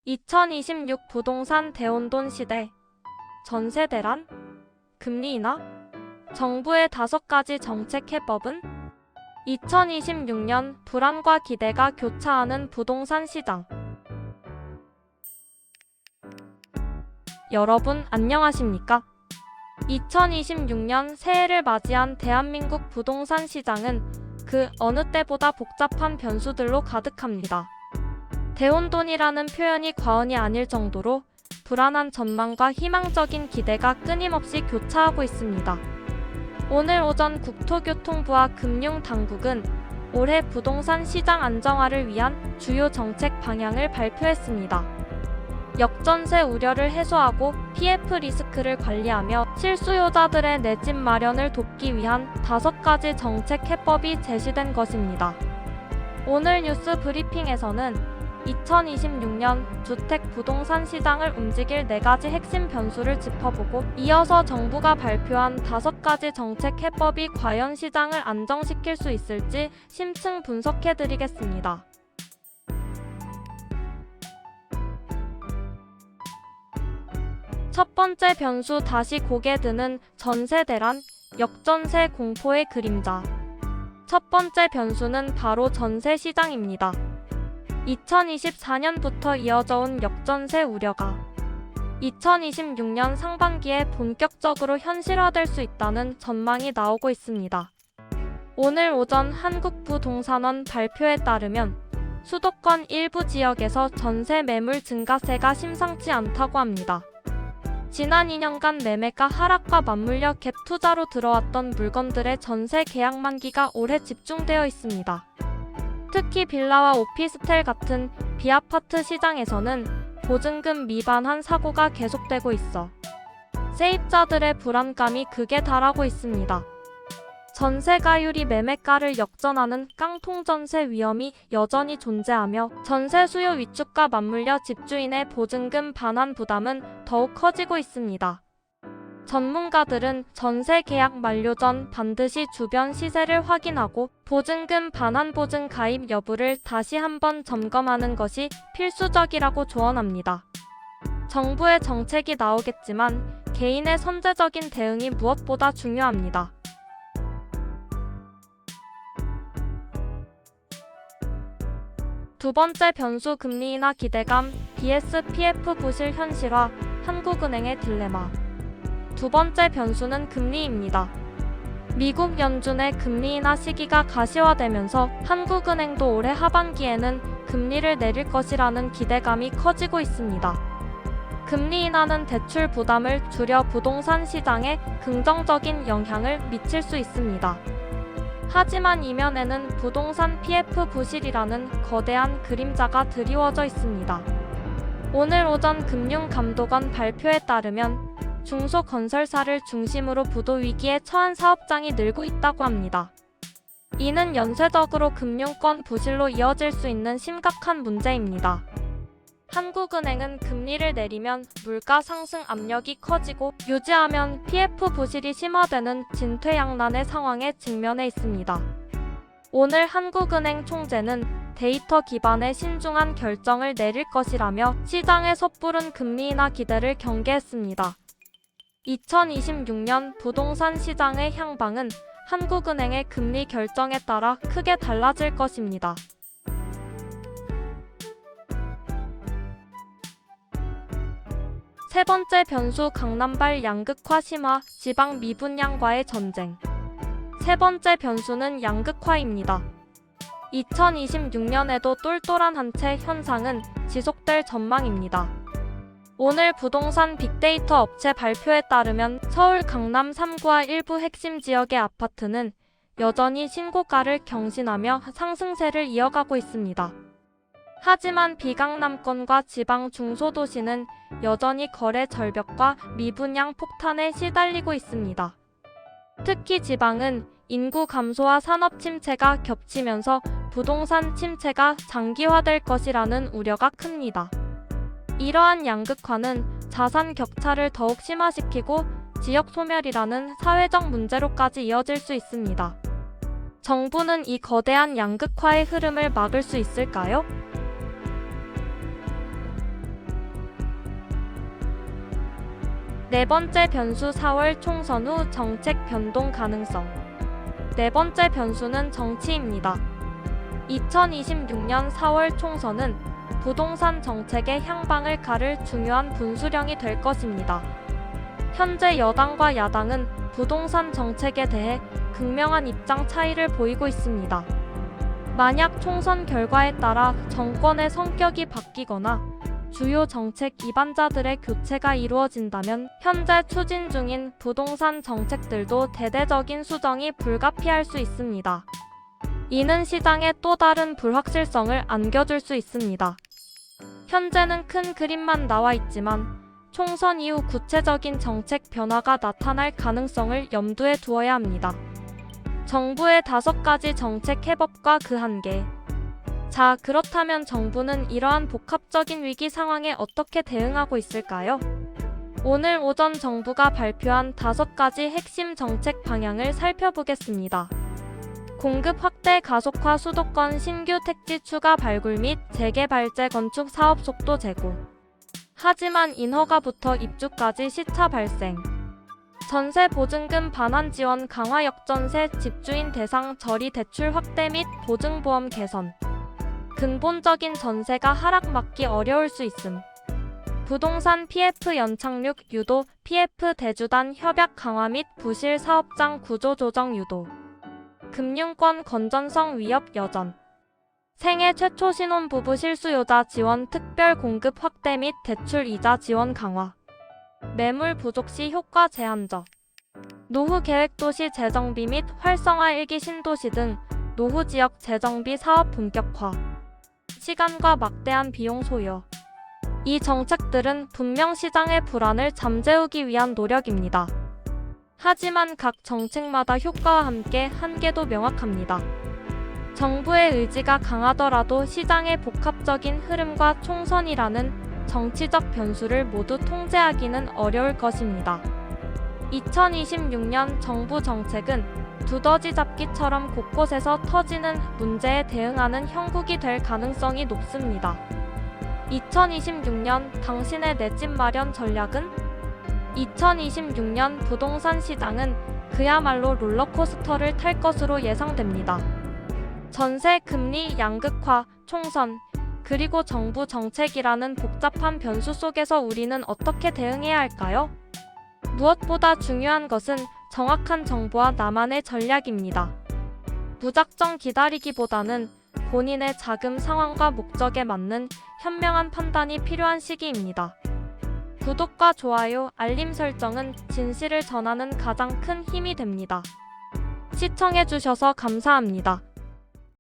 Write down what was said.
2026 부동산 대혼돈 시대. 전세 대란? 금리 인하? 정부의 5가지 정책 해법은? 2026년 불안과 기대가 교차하는 부동산 시장. 여러분 안녕하십니까? 2026년 새해를 맞이한 대한민국 부동산 시장은 그 어느 때보다 복잡한 변수들로 가득합니다. 대혼돈이라는 표현이 과언이 아닐 정도로 불안한 전망과 희망적인 기대가 끊임없이 교차하고 있습니다. 오늘 오전 국토교통부와 금융당국은 올해 부동산 시장 안정화를 위한 주요 정책 방향을 발표했습니다. 역전세 우려를 해소하고 PF 리스크를 관리하며 실수요자들의 내 집 마련을 돕기 위한 5가지 정책 해법이 제시된 것입니다. 오늘 뉴스 브리핑에서는 2026년 주택 부동산 시장을 움직일 4가지 핵심 변수를 짚어보고 이어서 정부가 발표한 5가지 정책 해법이 과연 시장을 안정시킬 수 있을지 심층 분석해드리겠습니다. 첫 번째 변수, 다시 고개 드는 전세 대란, 역전세 공포의 그림자. 첫 번째 변수는 바로 전세 시장입니다. 2024년부터 이어져 온 역전세 우려가 2026년 상반기에 본격적으로 현실화될 수 있다는 전망이 나오고 있습니다. 오늘 오전 한국부동산원 발표에 따르면 수도권 일부 지역에서 전세 매물 증가세가 심상치 않다고 합니다. 지난 2년간 매매가 하락과 맞물려 갭 투자로 들어왔던 물건들의 전세 계약 만기가 올해 집중되어 있습니다. 특히 빌라와 오피스텔 같은 비아파트 시장에서는 보증금 미반환 사고가 계속되고 있어 세입자들의 불안감이 극에 달하고 있습니다. 전세가율이 매매가를 역전하는 깡통전세 위험이 여전히 존재하며 전세 수요 위축과 맞물려 집주인의 보증금 반환 부담은 더욱 커지고 있습니다. 전문가들은 전세 계약 만료 전 반드시 주변 시세를 확인하고 보증금 반환 보증 가입 여부를 다시 한번 점검하는 것이 필수적이라고 조언합니다. 정부의 정책이 나오겠지만 개인의 선제적인 대응이 무엇보다 중요합니다. 두 번째 변수, 금리 인하 기대감 vs PF 부실 현실화, 한국은행의 딜레마. 두 번째 변수는 금리입니다. 미국 연준의 금리 인하 시기가 가시화되면서 한국은행도 올해 하반기에는 금리를 내릴 것이라는 기대감이 커지고 있습니다. 금리 인하는 대출 부담을 줄여 부동산 시장에 긍정적인 영향을 미칠 수 있습니다. 하지만 이면에는 부동산 PF 부실이라는 거대한 그림자가 드리워져 있습니다. 오늘 오전 금융감독원 발표에 따르면 중소건설사를 중심으로 부도 위기에 처한 사업장이 늘고 있다고 합니다. 이는 연쇄적으로 금융권 부실로 이어질 수 있는 심각한 문제입니다. 한국은행은 금리를 내리면 물가 상승 압력이 커지고 유지하면 PF 부실이 심화되는 진퇴양난의 상황에 직면해 있습니다. 오늘 한국은행 총재는 데이터 기반의 신중한 결정을 내릴 것이라며 시장의 섣부른 금리 인하 기대를 경계했습니다. 2026년 부동산 시장의 향방은 한국은행의 금리 결정에 따라 크게 달라질 것입니다. 세 번째 변수, 강남발 양극화 심화, 지방 미분양과의 전쟁. 세 번째 변수는 양극화입니다. 2026년에도 똘똘한 한 채 현상은 지속될 전망입니다. 오늘 부동산 빅데이터 업체 발표에 따르면 서울 강남 3구와 일부 핵심 지역의 아파트는 여전히 신고가를 경신하며 상승세를 이어가고 있습니다. 하지만 비강남권과 지방 중소도시는 여전히 거래 절벽과 미분양 폭탄에 시달리고 있습니다. 특히 지방은 인구 감소와 산업 침체가 겹치면서 부동산 침체가 장기화될 것이라는 우려가 큽니다. 이러한 양극화는 자산 격차를 더욱 심화시키고 지역 소멸이라는 사회적 문제로까지 이어질 수 있습니다. 정부는 이 거대한 양극화의 흐름을 막을 수 있을까요? 네 번째 변수 4월 총선 후 정책 변동 가능성. 네 번째 변수는 정치입니다. 2026년 4월 총선은 부동산 정책의 향방을 가를 중요한 분수령이 될 것입니다. 현재 여당과 야당은 부동산 정책에 대해 극명한 입장 차이를 보이고 있습니다. 만약 총선 결과에 따라 정권의 성격이 바뀌거나 주요 정책 이반자들의 교체가 이루어진다면 현재 추진 중인 부동산 정책들도 대대적인 수정이 불가피할 수 있습니다. 이는 시장에 또 다른 불확실성을 안겨줄 수 있습니다. 현재는 큰 그림만 나와 있지만 총선 이후 구체적인 정책 변화가 나타날 가능성을 염두에 두어야 합니다. 정부의 5가지 정책 해법과 그 한계. 자, 그렇다면 정부는 이러한 복합적인 위기 상황에 어떻게 대응하고 있을까요? 오늘 오전 정부가 발표한 5가지 핵심 정책 방향을 살펴보겠습니다. 공급 확대 가속화 수도권 신규 택지 추가 발굴 및 재개발재 건축 사업 속도 제고. 하지만 인허가부터 입주까지 시차 발생. 전세 보증금 반환 지원 강화 역전세 집주인 대상 저리 대출 확대 및 보증보험 개선. 근본적인 전세가 하락 막기 어려울 수 있음. 부동산 PF 연착륙 유도, PF 대주단 협약 강화 및 부실 사업장 구조 조정 유도. 금융권 건전성 위협 여전. 생애 최초 신혼부부 실수요자 지원 특별 공급 확대 및 대출 이자 지원 강화. 매물 부족 시 효과 제한적. 노후 계획 도시 재정비 및 활성화 1기 신도시 등 노후 지역 재정비 사업 본격화. 시간과 막대한 비용 소요. 이 정책들은 분명 시장의 불안을 잠재우기 위한 노력입니다. 하지만 각 정책마다 효과와 함께 한계도 명확합니다. 정부의 의지가 강하더라도 시장의 복합적인 흐름과 총선이라는 정치적 변수를 모두 통제하기는 어려울 것입니다. 2026년 정부 정책은 두더지 잡기처럼 곳곳에서 터지는 문제에 대응하는 형국이 될 가능성이 높습니다. 2026년 당신의 내 집 마련 전략은? 2026년 부동산 시장은 그야말로 롤러코스터를 탈 것으로 예상됩니다. 전세, 금리, 양극화, 총선, 그리고 정부 정책이라는 복잡한 변수 속에서 우리는 어떻게 대응해야 할까요? 무엇보다 중요한 것은 정확한 정보와 나만의 전략입니다. 무작정 기다리기보다는 본인의 자금 상황과 목적에 맞는 현명한 판단이 필요한 시기입니다. 구독과 좋아요, 알림 설정은 진실을 전하는 가장 큰 힘이 됩니다. 시청해주셔서 감사합니다.